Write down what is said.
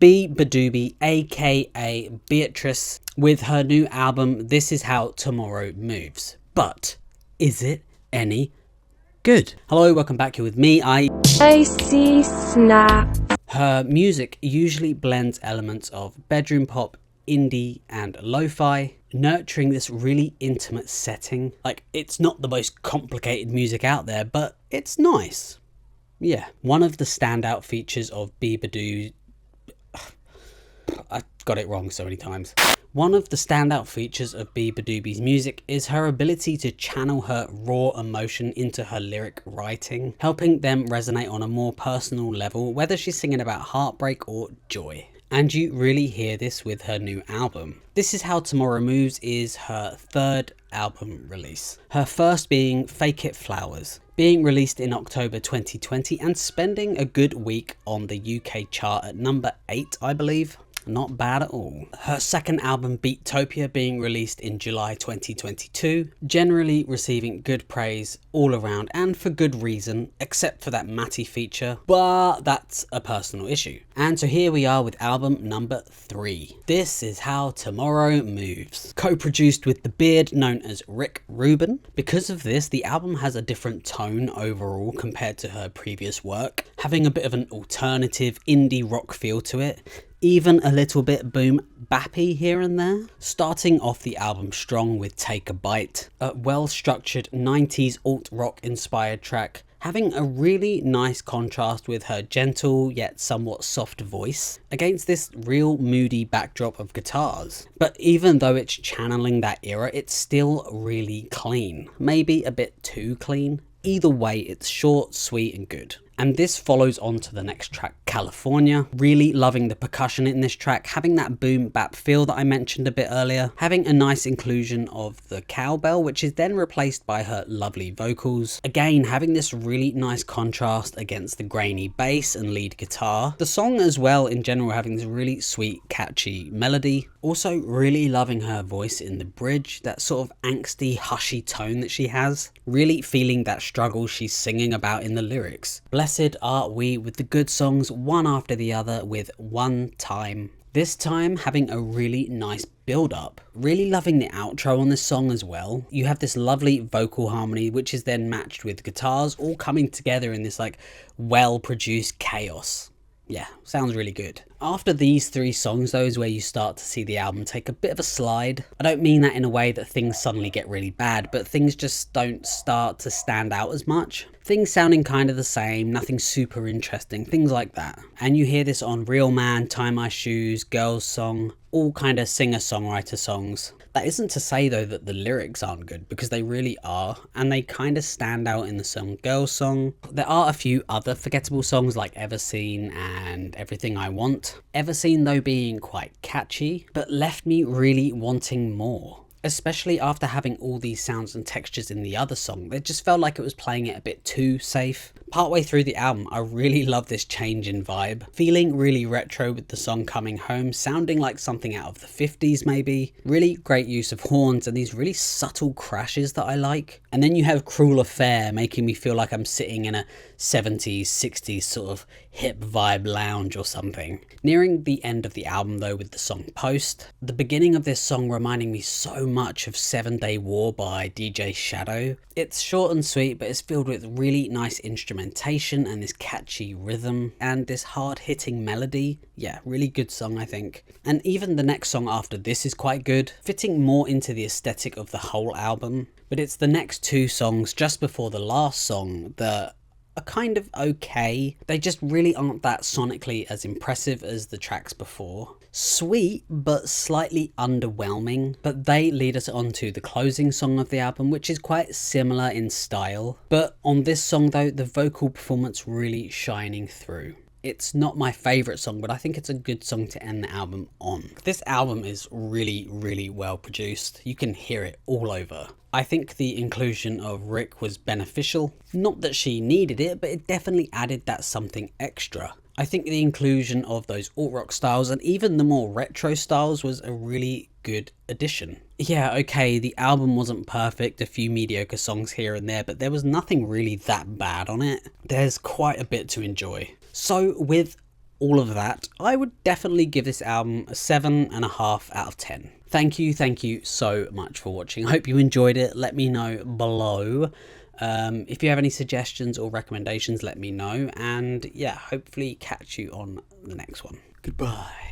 Beabadoobee, aka Beatrice, with her new album This Is How Tomorrow Moves. But is it any good? Hello, welcome back here with me. I see snap. Her music usually blends elements of bedroom pop, indie and lo-fi, nurturing this really intimate setting. Like, it's not the most complicated music out there, but it's nice. Yeah, one of the standout features of Beabadoobee, I got it wrong so many times. One of the standout features of Beabadoobee's music is her ability to channel her raw emotion into her lyric writing, helping them resonate on a more personal level, whether she's singing about heartbreak or joy. And you really hear this with her new album. This Is How Tomorrow Moves is her third album release, her first being Fake It Flowers, being released in October 2020 and spending a good week on the UK chart at number 8, I believe. Not bad at all. Her second album, Beatopia, being released in July 2022, generally receiving good praise all around and for good reason, except for that Matty feature, but that's a personal issue. And so here we are with album number 3. This Is How Tomorrow Moves, co-produced with the beard known as Rick Rubin. Because of this, the album has a different tone overall compared to her previous work, having a bit of an alternative indie rock feel to it, even a little bit boom bappy here and there. Starting off the album strong with Take a Bite, a well-structured 90s alt-rock inspired track, having a really nice contrast with her gentle yet somewhat soft voice against this real moody backdrop of guitars. But even though it's channeling that era, it's still really clean. Maybe a bit too clean. Either way, it's short, sweet and good. And this follows on to the next track, California. Really loving the percussion in this track, having that boom bap feel that I mentioned a bit earlier, having a nice inclusion of the cowbell, which is then replaced by her lovely vocals. Again, having this really nice contrast against the grainy bass and lead guitar. The song as well in general having this really sweet, catchy melody. Also really loving her voice in the bridge, that sort of angsty, hushy tone that she has. Really feeling that struggle she's singing about in the lyrics. Blessed are we with the good songs one after the other with One Time. This time having a really nice build up. Really loving the outro on this song as well. You have this lovely vocal harmony which is then matched with guitars all coming together in this like well produced chaos. Yeah, sounds really good. After these 3 songs though is where you start to see the album take a bit of a slide. I don't mean that in a way that things suddenly get really bad, but things just don't start to stand out as much. Things sounding kind of the same, nothing super interesting, things like that. And you hear this on Real Man, Tie My Shoes, Girls Song, all kind of singer-songwriter songs. That isn't to say though that the lyrics aren't good, because they really are, and they kind of stand out in the song Girls Song. There are a few other forgettable songs like Everseen and Everything I Want. Everseen though being quite catchy, but left me really wanting more. Especially after having all these sounds and textures in the other song, it just felt like it was playing it a bit too safe. Partway through the album, I really love this change in vibe, feeling really retro with the song Coming Home, sounding like something out of the 50s maybe. Really great use of horns and these really subtle crashes that I like. And then you have Cruel Affair making me feel like I'm sitting in a 70s, 60s sort of hip vibe lounge or something. Nearing the end of the album though with the song Post, the beginning of this song reminding me so much of 7 Day War by DJ Shadow. It's short and sweet, but it's filled with really nice instrumentation and this catchy rhythm and this hard-hitting melody. Yeah, really good song I think. And even the next song after this is quite good, fitting more into the aesthetic of the whole album. But it's the next 2 songs just before the last song that are kind of okay. They just really aren't that sonically as impressive as the tracks before. Sweet, but slightly underwhelming. But they lead us on to the closing song of the album, which is quite similar in style. But on this song though, the vocal performance really shining through. It's not my favourite song, but I think it's a good song to end the album on. This album is really, really well produced. You can hear it all over. I think the inclusion of Rick was beneficial. Not that she needed it, but it definitely added that something extra. I think the inclusion of those alt-rock styles and even the more retro styles was a really good addition. Yeah, okay, the album wasn't perfect, a few mediocre songs here and there, but there was nothing really that bad on it. There's quite a bit to enjoy. So with all of that, I would definitely give this album a 7.5 out of 10. Thank you so much for watching. I hope you enjoyed it. Let me know below. If you have any suggestions or recommendations, let me know. And yeah, hopefully catch you on the next one. Goodbye.